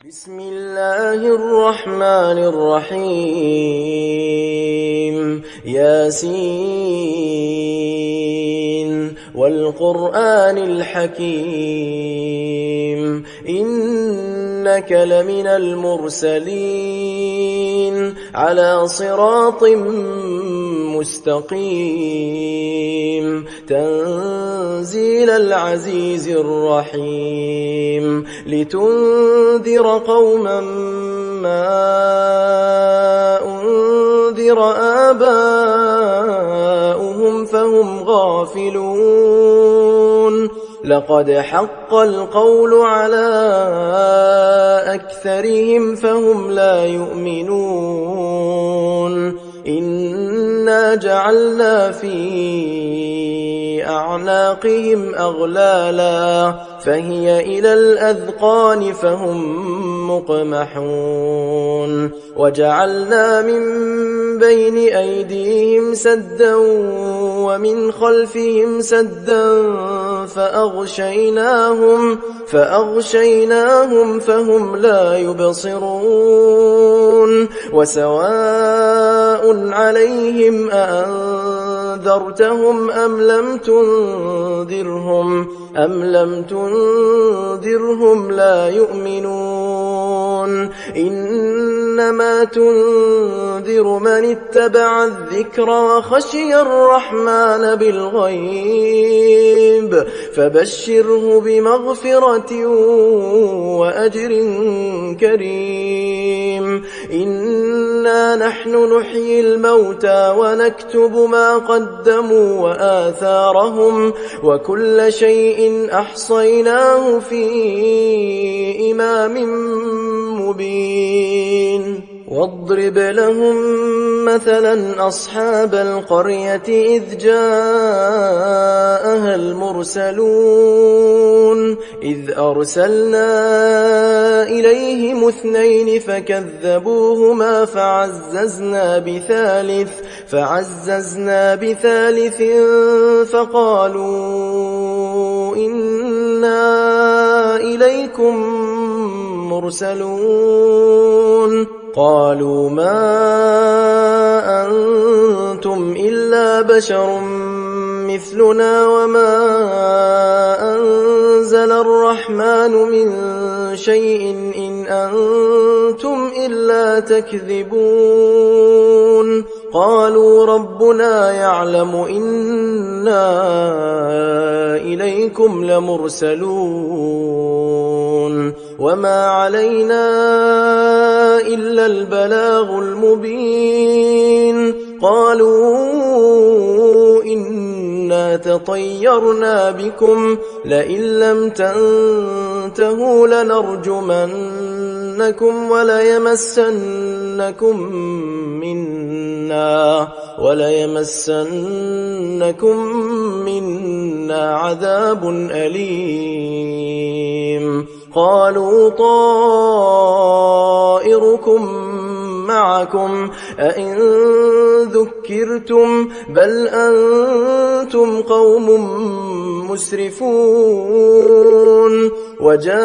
بسم الله الرحمن الرحيم ياسين والقرآن الحكيم إنك لمن المرسلين على صراط مستقيم تنزيل العزيز الرحيم لتنذر قوما ما أنذر آباؤهم فهم غافلون لقد حق القول على أكثرهم فهم لا يؤمنون إنا جعلنا في أعناقهم أغلالا فهي إلى الأذقان فهم مقمحون وجعلنا من بين أيديهم سدا ومن خلفهم سدا فأغشيناهم فهم لا يبصرون وسواء عليهم أأنذرتهم أم لم تنذرهم لا يؤمنون إنما تنذر من اتبع الذكر وخشي الرحمن بالغيب فبشره بمغفرة وأجر كريم إنا نحن نحيي الموتى ونكتب ما قدموا وآثارهم وكل شيء أحصيناه في إمام مبين واضرب لهم مثلا أصحاب القرية إذ جاءها المرسلون إذ أرسلنا إليهم 2 فكذبوهما فعززنا بثالث فقالوا إنا إليكم مرسلون قالوا ما أنتم إلا بشر مثلنا وما أنزل الرحمن من شيء إن أنتم إلا تكذبون قالوا ربنا يعلم إنا إليكم لمرسلون وما علينا إلا البلاغ المبين قالوا إنا تطيرنا بكم لئن لم تنتهوا لنرجمنكم وليمسنكم منا عذاب أليم قالوا طائركم معكم أئن ذكرتم بل أنتم قوم مسرفون وجاء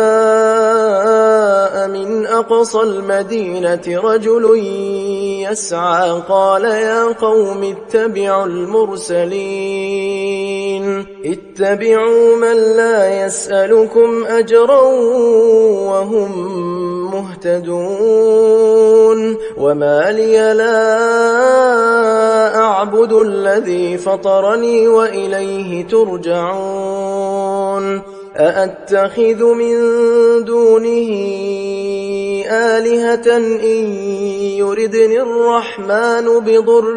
من أقصى المدينة رجل يسعى قال يا قوم اتبعوا المرسلين اتبعوا من لا يسألكم أجرا وهم مهتدون وما لي لا أعبد الذي فطرني وإليه ترجعون أأتخذ من دونه آلهة إن يردني الرحمن بضر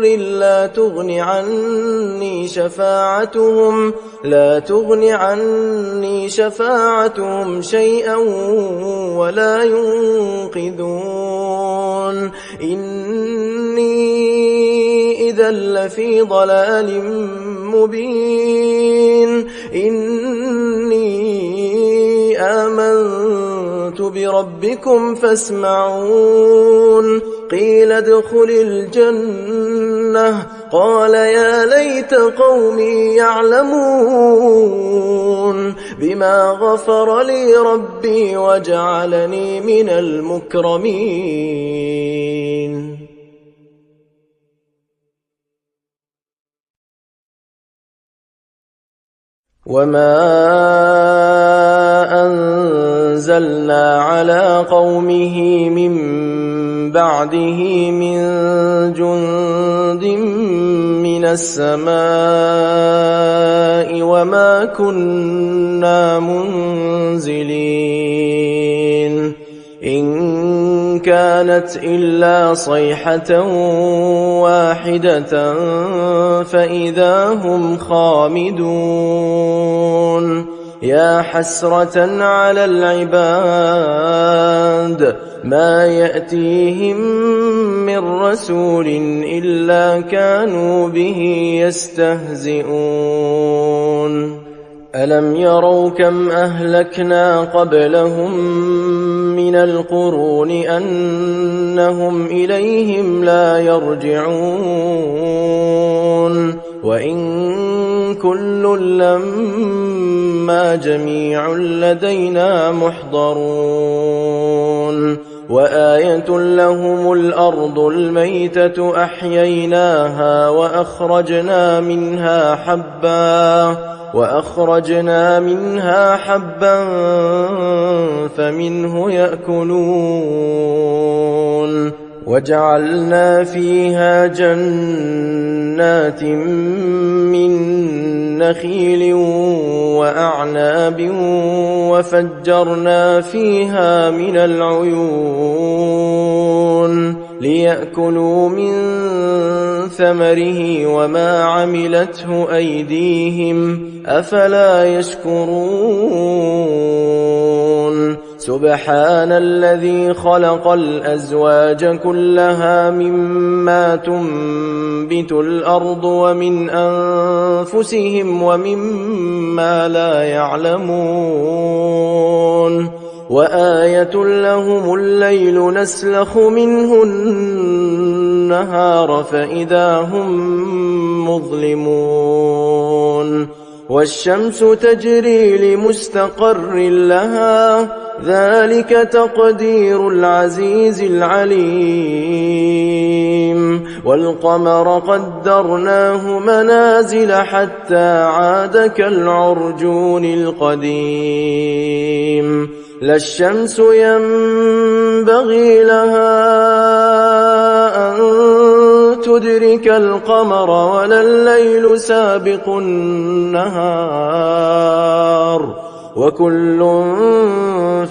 لا تغن عني شفاعتهم شيئا ولا ينقذون إني إذا لفي ضلال مبين إني آمنت بربكم فاسمعون قيل ادخل الجنة قال يا ليت قومي يعلمون بما غفر لي ربي وجعلني من المكرمين. وما أنزلنا على قومه من بعده من جند من السماء وما كنا منزلين إن كانت إلا صيحة واحدة فإذا هم خامدون. يا حسرة على العباد ما يأتيهم من رسول إلا كانوا به يستهزئون. ألم يروا كم أهلكنا قبلهم من القرون أنهم إليهم لا يرجعون وإن كل لما جميع لدينا محضرون. وآية لهم الأرض الميتة أحييناها وأخرجنا منها حبا فمنه يأكلون. وجعلنا فيها جنات من نخيل وأعناب وفجرنا فيها من العيون ليأكلوا من ثمره وما عملته أيديهم أفلا يشكرون. سبحان الذي خلق الأزواج كلها مما تنبت الأرض ومن أنفسهم ومما لا يعلمون. وآية لهم الليل نسلخ منه النهار فإذا هم مظلمون. والشمس تجري لمستقر لها ذلك تقدير العزيز العليم. والقمر قدرناه منازل حتى عاد كالعرجون القديم. لا الشمس ينبغي لها أن تدرك القمر ولا الليل سابق النهار وكل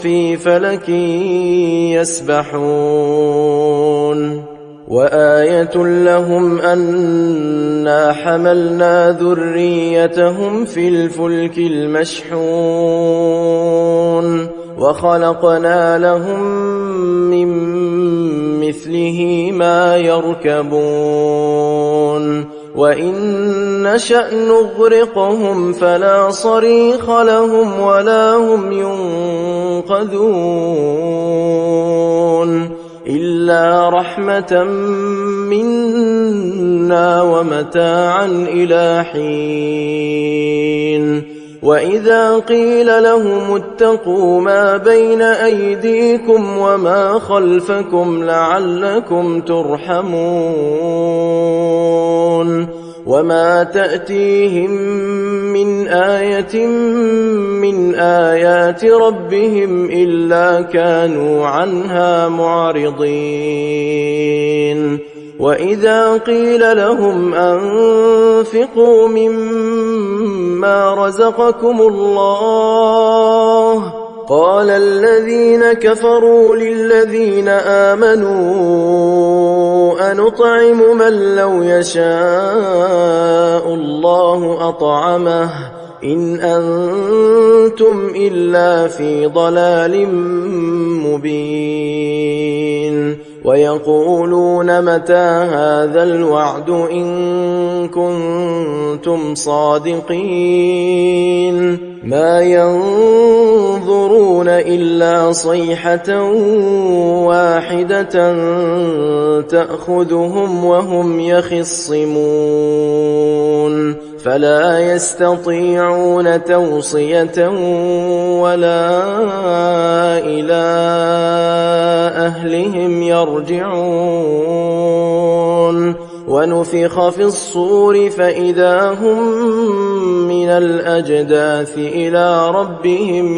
في فلك يسبحون. وآية لهم أنا حملنا ذريتهم في الفلك المشحون وخلقنا لهم من مثله ما يركبون. وإن نشأ نغرقهم فلا صريخ لهم ولا هم ينقذون إلا رحمة منا ومتاعا إلى حين. وإذا قيل لهم اتقوا ما بين أيديكم وما خلفكم لعلكم ترحمون. وما تأتيهم من آية من آيات ربهم إلا كانوا عنها معرضين. وإذا قيل لهم أنفقوا مما رزقكم الله قال الذين كفروا للذين آمنوا أنطعم من لو يشاء الله أطعمه إن أنتم إلا في ضلال مبين. ويقولون متى هذا الوعد إن كنتم صادقين ما ينظرون إلا صيحة واحدة تأخذهم وهم يخصمون فلا يستطيعون توصية ولا إلى أهلهم يرجعون ونفخ في الصور فإذا هم من الأجداث إلى ربهم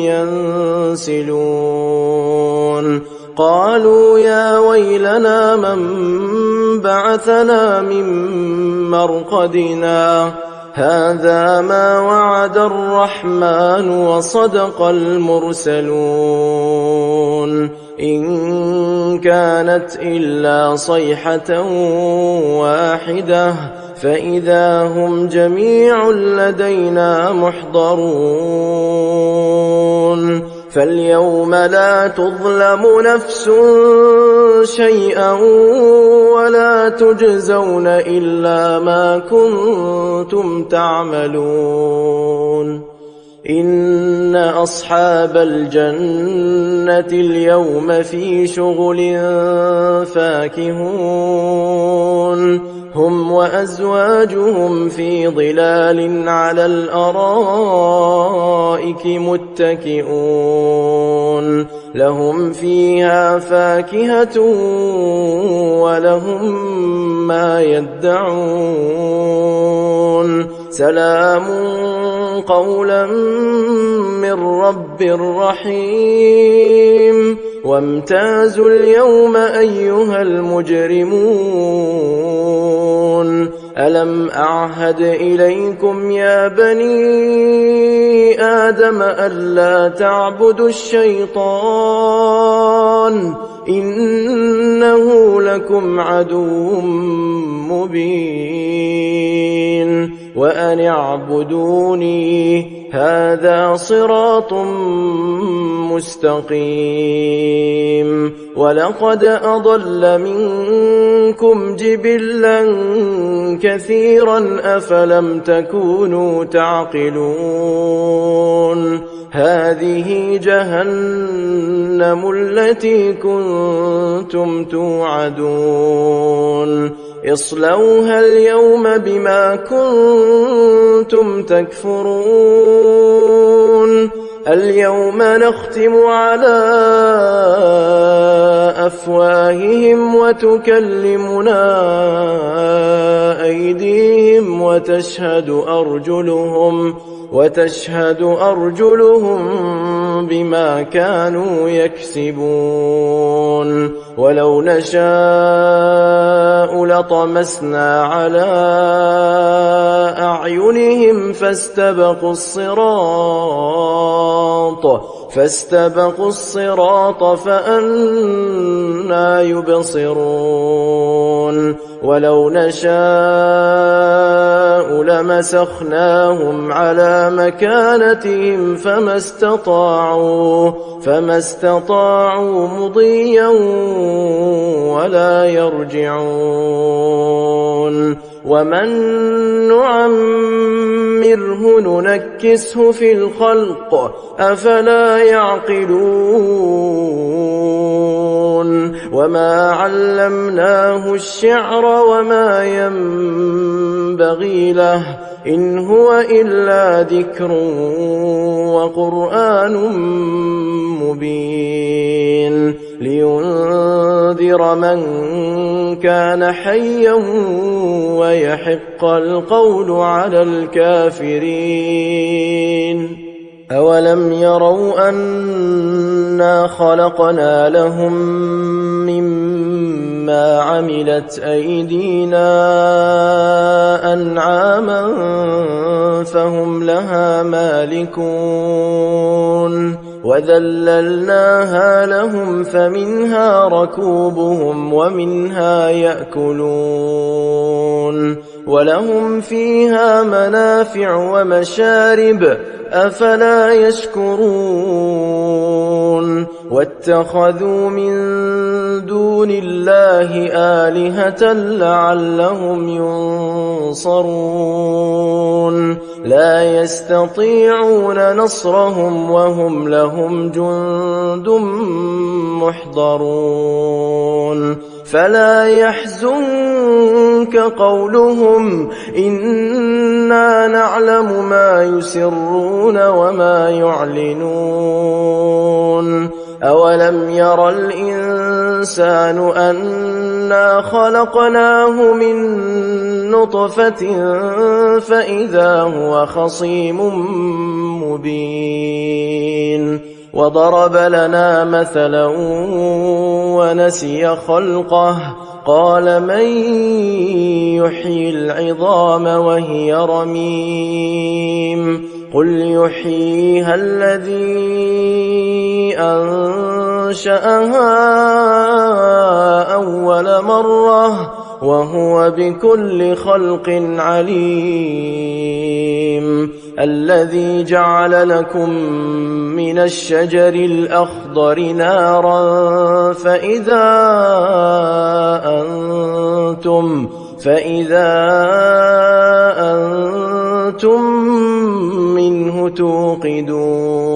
ينسلون قالوا يا ويلنا من بعثنا من مرقدنا هذا ما وعد الرحمن وصدق المرسلون إن كانت إلا صيحة واحدة فإذا هم جميع لدينا محضرون فاليوم لا تظلم نفس شيئا ولا تجزون إلا ما كنتم تعملون إن أصحاب الجنة اليوم في شغل فاكهون هم وأزواجهم في ظلال على الأرائك متكئون لهم فيها فاكهة ولهم ما يدعون سلام قولا من رب رحيم وامتازوا اليوم أيها المجرمون ألم أعهد إليكم يا بني آدم ألا تعبدوا الشيطان إنه لكم عدو مبين وأن اعبدوني هذا صراط مستقيم ولقد أضل منكم جبلا كثيرا أفلم تكونوا تعقلون هذه جهنم التي كنتم توعدون اصلوها اليوم بما كنتم تكفرون اليوم نختم على أفواههم وتكلمنا أيديهم وتشهد أرجلهم بما كانوا يكسبون ولو نشاء لطمسنا على أعينهم فاستبقوا الصراط فأنى يبصرون ولو نشاء لمسخناهم على مكانتهم فما استطاعوا مضيا ولا يرجعون ومن نعمره ننكسه في الخلق أفلا يعقلون وما علمناه الشعر وما ينبغي له إن هو إلا ذكر وقرآن مبين لينذر من كان حيا ويحق القول على الكافرين أولم يروا أنا خلقنا لهم مما عملت أيدينا أنعاما فهم لها مالكون وذللناها لهم فمنها ركوبهم ومنها يأكلون ولهم فيها منافع ومشارب أفلا يشكرون واتخذوا من دون الله آلهة لعلهم ينصرون لا يستطيعون نصرهم وهم لهم جند محضرون فلا يحزنك قولهم إنا نعلم ما يسرون وما يعلنون أولم ير الإنسان أنا خلقناه من نطفة فإذا هو خصيم مبين وضرب لنا مثلا ونسي خلقه قال من يحيي العظام وهي رميم قل يحييها الذي أنشأها أول مرة وهو بكل خلق عليم الذي جعل لكم من الشجر الأخضر نارا فإذا أنتم منه توقدون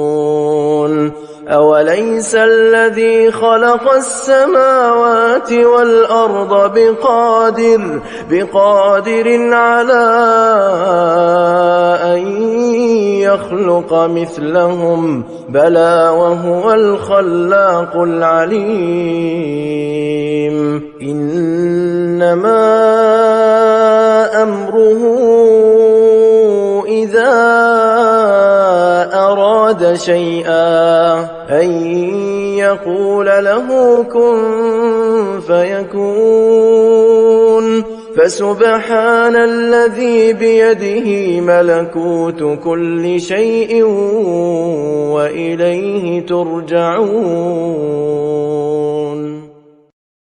أوليس الذي خلق السماوات والأرض بقادر على أن يخلق مثلهم بلى وهو الخلاق العليم إنما أمره إذا أراد شيئا أن يقول له كن فيكون فسبحان الذي بيده ملكوت كل شيء وإليه ترجعون